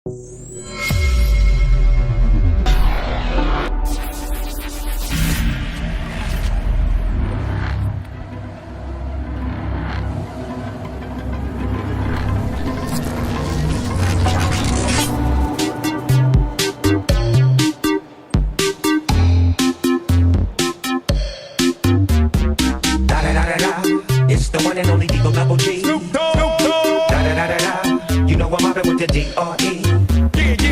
It's the one and only Deagle Double G. Snoop Dogg. You know I'm mobbing with the D.R.E.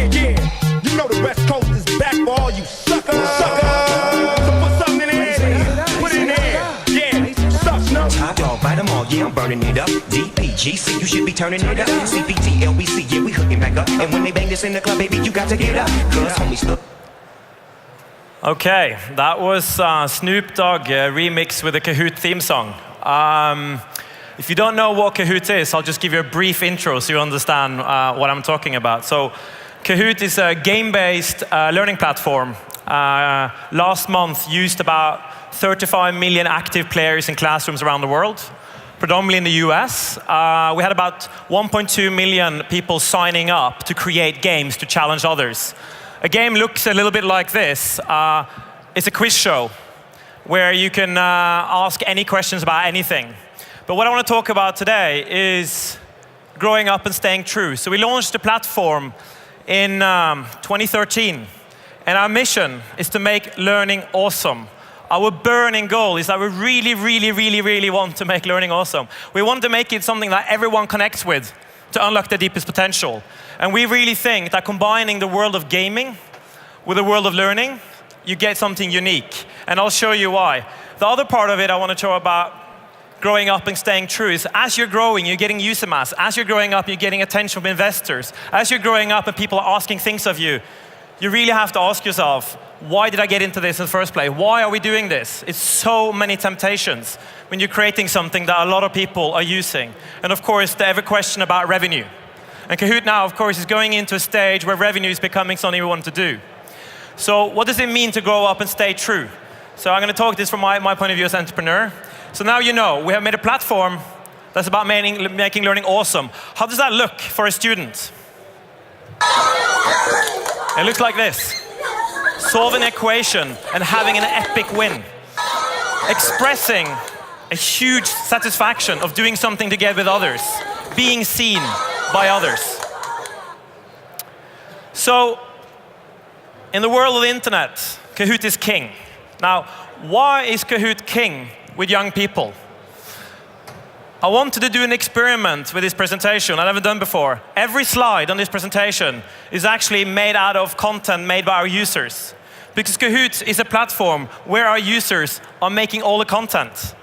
Yeah. You know the West Coast is back for all you suckers. So put something in there. Put it in there. Yeah. Suck, Snoop. Top dog, bite them all. Yeah, I'm burning it up. DPGC, you should be turning it up. CPT, LBC, yeah, we hooking back up. And when they bang this in the club, baby, you got to get up. Cause homies look. Okay, that was Snoop Dogg remix with the Kahoot theme song. If you don't know what Kahoot is, I'll just give you a brief intro so you understand what I'm talking about. So Kahoot is a game-based learning platform. Last month used about 35 million active players in classrooms around the world, predominantly in the US. We had about 1.2 million people signing up to create games to challenge others. A game looks a little bit like this. It's a quiz show where you can ask any questions about anything. But what I want to talk about today is growing up and staying true. So we launched the platform in 2013. And our mission is to make learning awesome. Our burning goal is that we really want to make learning awesome. We want to make it something that everyone connects with to unlock their deepest potential. And we really think that combining the world of gaming with the world of learning, you get something unique. And I'll show you why. The other part of it I want to show about growing up and staying true is as you're growing, you're getting user mass. As you're growing up, you're getting attention from investors. As you're growing up and people are asking things of you, you really have to ask yourself, why did I get into this in the first place? Why are we doing this? It's so many temptations when you're creating something that a lot of people are using. And of course, the ever question about revenue. And Kahoot now, of course, is going into a stage where revenue is becoming something we want to do. So what does it mean to grow up and stay true? So I'm going to talk this from my point of view as an entrepreneur. So now you know, we have made a platform that's about making learning awesome. How does that look for a student? It looks like this. Solve an equation and having an epic win. Expressing a huge satisfaction of doing something together with others. Being seen by others. So, in the world of the internet, Kahoot is king. Now, why is Kahoot king with young people? I wanted to do an experiment with this presentation I haven't done before. Every slide on this presentation is actually made out of content made by our users. Because Kahoot is a platform where our users are making all the content.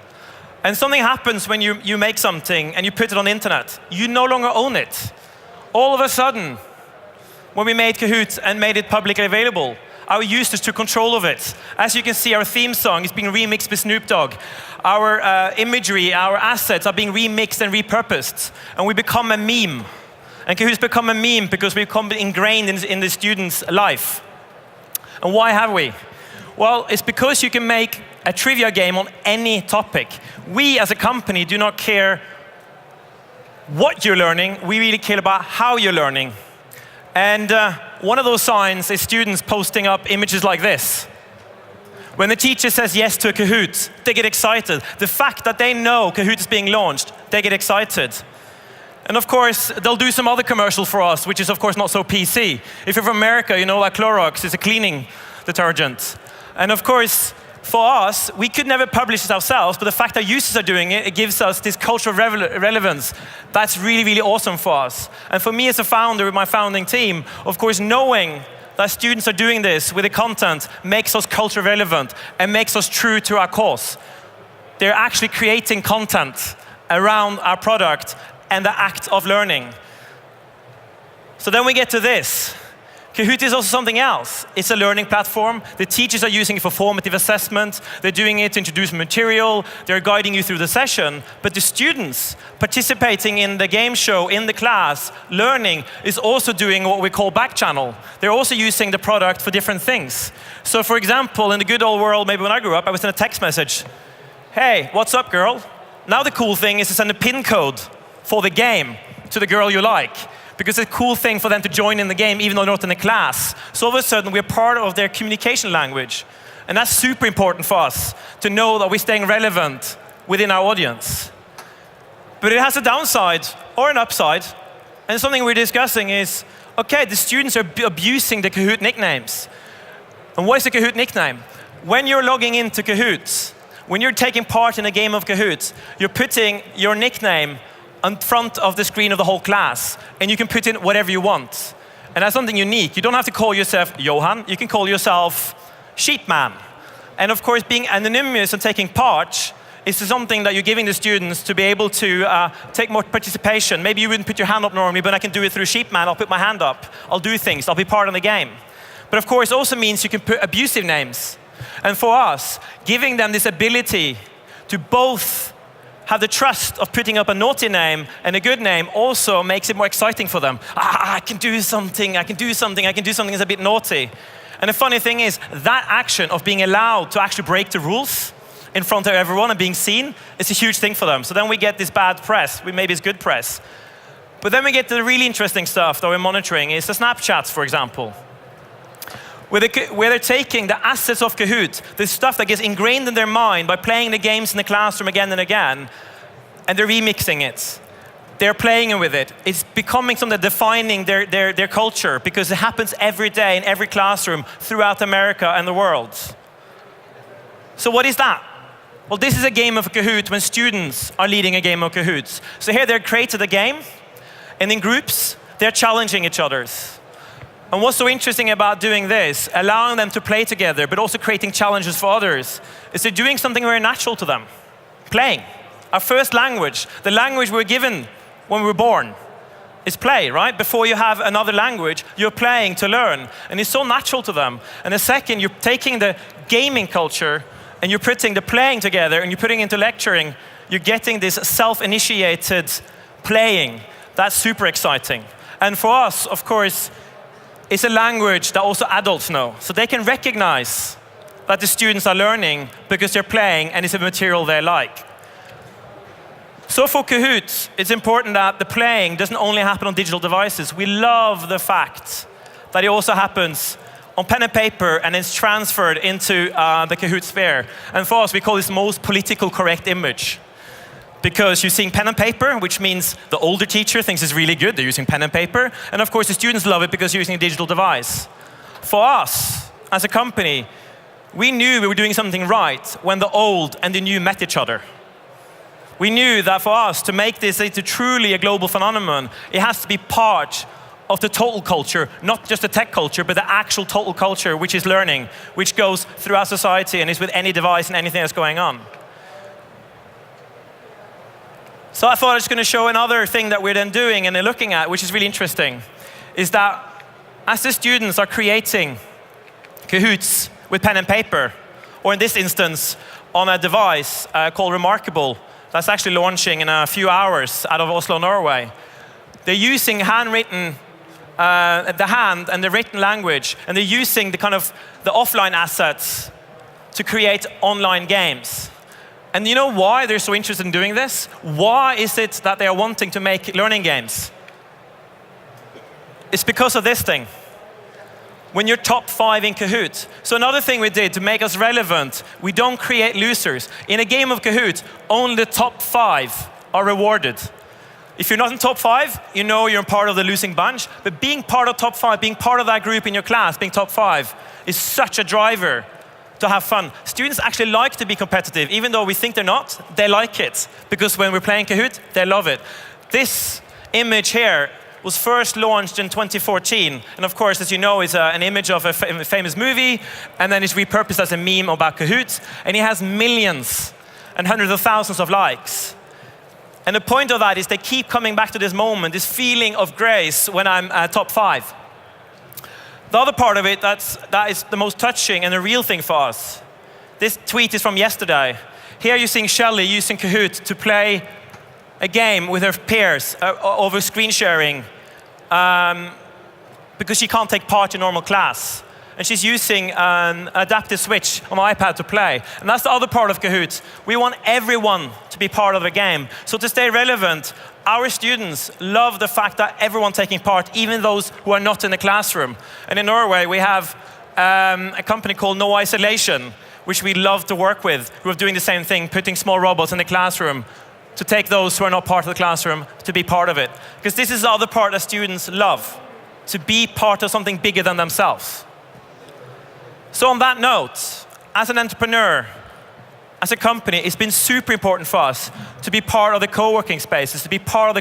And something happens when you make something and you put it on the internet. You no longer own it. All of a sudden, when we made Kahoot and made it publicly available, our users took control of it. As you can see, our theme song is being remixed with Snoop Dogg. Our imagery, our assets are being remixed and repurposed. And we become a meme. And Kahoot's become a meme because we become ingrained in the student's life. And why have we? Well, it's because you can make a trivia game on any topic. We as a company do not care what you're learning. We really care about how you're learning. And one of those signs is students posting up images like this. When the teacher says yes to a Kahoot, they get excited. The fact that they know Kahoot is being launched, they get excited. And of course, they'll do some other commercial for us, which is of course not so PC. If you're from America, you know that Clorox is a cleaning detergent. And of course, for us, we could never publish this ourselves, but the fact that users are doing it, it gives us this cultural relevance. That's really awesome for us. And for me as a founder with my founding team, of course, knowing that students are doing this with the content makes us culturally relevant and makes us true to our cause. They're actually creating content around our product and the act of learning. So then we get to this. Kahoot is also something else. It's a learning platform. The teachers are using it for formative assessment. They're doing it to introduce material. They're guiding you through the session. But the students participating in the game show, in the class, learning, is also doing what we call back channel. They're also using the product for different things. So for example, in the good old world, maybe when I grew up, I would send a text message. Hey, what's up, girl? Now the cool thing is to send a PIN code for the game to the girl you like. because it's a cool thing for them to join in the game even though they're not in the class. So all of a sudden, we're part of their communication language. And that's super important for us, to know that we're staying relevant within our audience. But it has a downside or an upside. And something we're discussing is, okay, the students are abusing the Kahoot nicknames. And what is a Kahoot nickname? When you're logging into Kahoot, when you're taking part in a game of Kahoot, you're putting your nickname in front of the screen of the whole class, and you can put in whatever you want. And that's something unique. You don't have to call yourself Johan, you can call yourself Sheepman. And of course, being anonymous and taking part is something that you're giving the students to be able to take more participation. Maybe you wouldn't put your hand up normally, but I can do it through Sheepman. I'll put my hand up, I'll do things, I'll be part of the game. But of course, it also means you can put abusive names. And for us, giving them this ability to both have the trust of putting up a naughty name and a good name also makes it more exciting for them. I can do something, I can do something, I can do something that's a bit naughty. And the funny thing is, that action of being allowed to actually break the rules in front of everyone and being seen is a huge thing for them. So then we get this bad press, maybe it's good press. But then we get to the really interesting stuff that we're monitoring is the Snapchats, for example. Where they're taking the assets of Kahoot, the stuff that gets ingrained in their mind by playing the games in the classroom again and again, and they're remixing it. They're playing with it. It's becoming something defining their culture because it happens every day in every classroom throughout America and the world. So what is that? Well, this is a game of Kahoot when students are leading a game of Kahoot. So here they've created a game, and in groups, they're challenging each other. And what's so interesting about doing this, allowing them to play together, but also creating challenges for others, is they're doing something very natural to them. Playing. Our first language, the language we were given when we were born, is play, right? Before you have another language, you're playing to learn. And it's so natural to them. And the second, you're taking the gaming culture and you're putting the playing together and you're putting it into lecturing, you're getting this self-initiated playing. That's super exciting. And for us, of course, it's a language that also adults know. So they can recognize that the students are learning because they're playing and it's a material they like. So for Kahoot, it's important that the playing doesn't only happen on digital devices. We love the fact that it also happens on pen and paper and it's transferred into the Kahoot sphere. And for us, we call this most political correct image. Because you're seeing pen and paper, which means the older teacher thinks it's really good, they're using pen and paper. And of course, the students love it because you're using a digital device. For us, as a company, we knew we were doing something right when the old and the new met each other. We knew that for us to make this into truly a global phenomenon, it has to be part of the total culture, not just the tech culture, but the actual total culture, which is learning, which goes throughout society and is with any device and anything that's going on. So I thought I was going to show another thing that we're then doing and they're looking at, which is really interesting, is that as the students are creating Kahoots with pen and paper, or in this instance, on a device called Remarkable, that's actually launching in a few hours out of Oslo, Norway. They're using handwritten, the hand and the written language, and they're using the the offline assets to create online games. And you know why they're so interested in doing this? Why is it that they are wanting to make learning games? It's because of this thing. When you're top 5 in Kahoot. So another thing we did to make us relevant, we don't create losers. In a game of Kahoot, only the top 5 are rewarded. If you're not in top 5, you know you're part of the losing bunch. But being part of top 5, being part of that group in your class, being top 5, is such a driver to have fun. Students actually like to be competitive. Even though we think they're not, they like it. Because when we're playing Kahoot, they love it. This image here was first launched in 2014. And of course, as you know, it's an image of a famous movie. And then it's repurposed as a meme about Kahoot. And it has millions and hundreds of thousands of likes. And the point of that is they keep coming back to this moment, this feeling of grace when I'm top 5. The other part of it that is the most touching and a real thing for us. This tweet is from yesterday. Here you're seeing Shelley using Kahoot to play a game with her peers over screen sharing because she can't take part in normal class. and she's using an adaptive switch on my iPad to play. And that's the other part of Kahoot. We want everyone to be part of the game. So to stay relevant, our students love the fact that everyone taking part, even those who are not in the classroom. And in Norway, we have a company called No Isolation, which we love to work with, who are doing the same thing, putting small robots in the classroom to take those who are not part of the classroom to be part of it. Because this is the other part that students love, to be part of something bigger than themselves. So on that note, as an entrepreneur, as a company, it's been super important for us to be part of the co-working spaces, to be part of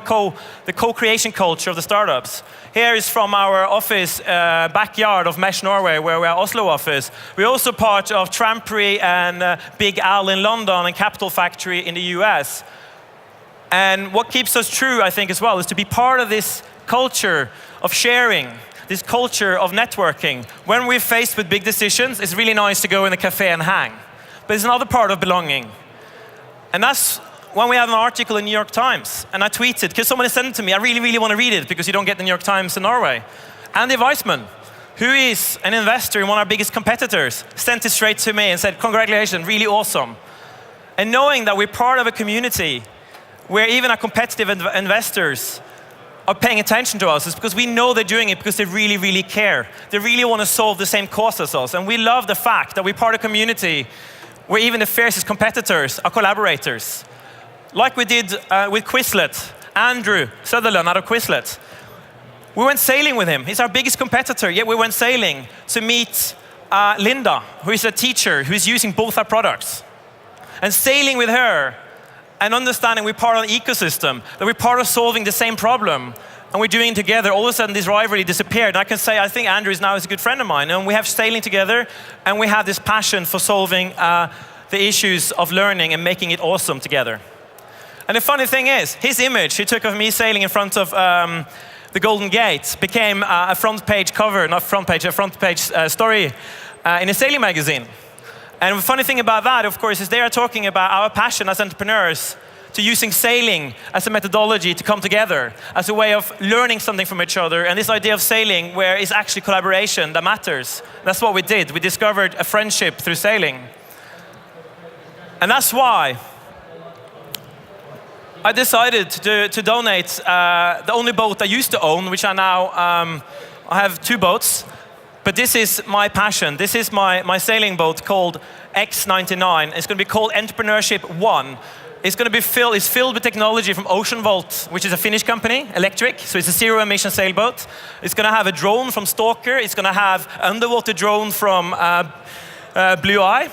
the co-creation culture of the startups. Here is from our office backyard of Mesh Norway, where we are Oslo office. We're also part of Trampery and Big Al in London and Capital Factory in the US. And what keeps us true, I think, as well, is to be part of this culture of sharing, this culture of networking. When we're faced with big decisions, it's really nice to go in a cafe and hang. But it's another part of belonging. And that's when we had an article in New York Times, and I tweeted, because someone sent it to me, I really, really want to read it, because you don't get the New York Times in Norway. Andy Weissman, who is an investor in one of our biggest competitors, sent it straight to me and said, congratulations, really awesome. And knowing that we're part of a community where even our competitive investors are paying attention to us is because we know they're doing it because they really, really care. They really want to solve the same cause as us. And we love the fact that we're part of a community where even the fiercest competitors are collaborators. Like we did with Quizlet, Andrew Sutherland out of Quizlet. We went sailing with him. He's our biggest competitor, yet we went sailing to meet Linda, who is a teacher who's using both our products. And sailing with her and understanding we're part of an ecosystem, that we're part of solving the same problem, and we're doing it together, all of a sudden this rivalry disappeared. And I can say, I think Andrew is now a good friend of mine, and we have sailing together, and we have this passion for solving the issues of learning and making it awesome together. And the funny thing is, his image he took of me sailing in front of the Golden Gate became a front page cover, not front page, a front page story in a sailing magazine. And the funny thing about that, of course, is they are talking about our passion as entrepreneurs to using sailing as a methodology to come together, as a way of learning something from each other, and this idea of sailing where it's actually collaboration that matters. That's what we did. We discovered a friendship through sailing. And that's why I decided to donate the only boat I used to own, which I now I have 2 boats. But this is my passion. This is my sailing boat called X99. It's going to be called Entrepreneurship 1. It's going to be filled with technology from Ocean Volt, which is a Finnish company, electric. So it's a zero-emission sailboat. It's going to have a drone from Stalker. It's going to have an underwater drone from Blue Eye.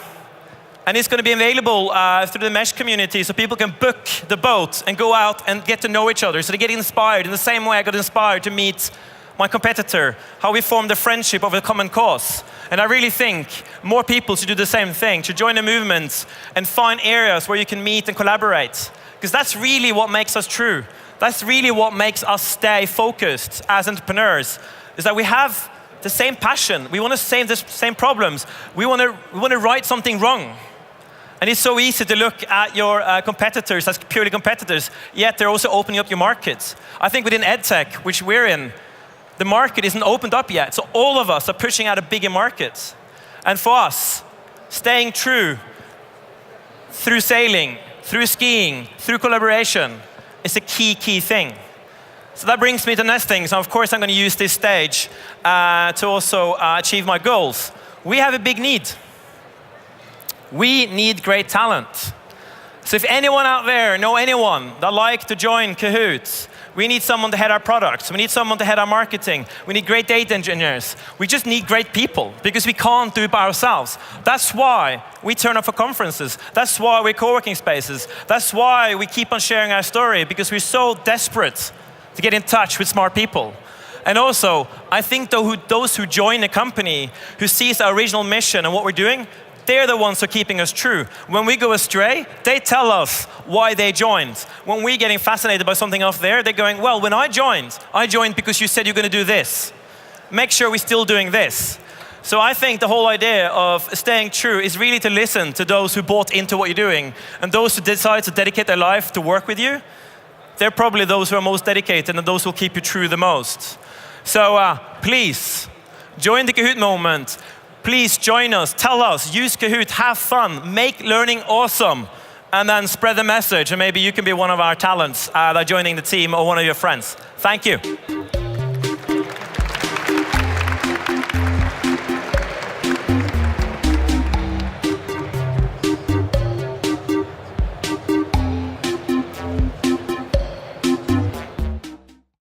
And it's going to be available through the Mesh community, so people can book the boat and go out and get to know each other. So they get inspired in the same way I got inspired to meet my competitor, how we formed a friendship over a common cause. And I really think more people should do the same thing, should join the movement and find areas where you can meet and collaborate. Because that's really what makes us true. That's really what makes us stay focused as entrepreneurs, is that we have the same passion. We want to solve the same problems. We want to right something wrong. And it's so easy to look at your competitors as purely competitors, yet they're also opening up your markets. I think within EdTech, which we're in, the market isn't opened up yet, so all of us are pushing out a bigger market. And for us, staying true through sailing, through skiing, through collaboration is a key thing. So that brings me to the next thing. So of course I'm going to use this stage to also achieve my goals. We have a big need. We need great talent. So if anyone out there know anyone that like to join Kahoot, we need someone to head our products. We need someone to head our marketing. We need great data engineers. We just need great people because we can't do it by ourselves. That's why we turn up for conferences. That's why we're co-working spaces. That's why we keep on sharing our story, because we're so desperate to get in touch with smart people. And also, I think those who join a company, who sees our original mission and what we're doing, they're the ones who are keeping us true. When we go astray, they tell us why they joined. When we're getting fascinated by something off there, they're going, well, when I joined because you said you're going to do this. Make sure we're still doing this. So I think the whole idea of staying true is really to listen to those who bought into what you're doing. And those who decide to dedicate their life to work with you, they're probably those who are most dedicated and those who will keep you true the most. So please, Join the Kahoot moment. Please join us, tell us, use Kahoot, have fun, make learning awesome, and then spread the message, and maybe you can be one of our talents that are joining the team or one of your friends. Thank you.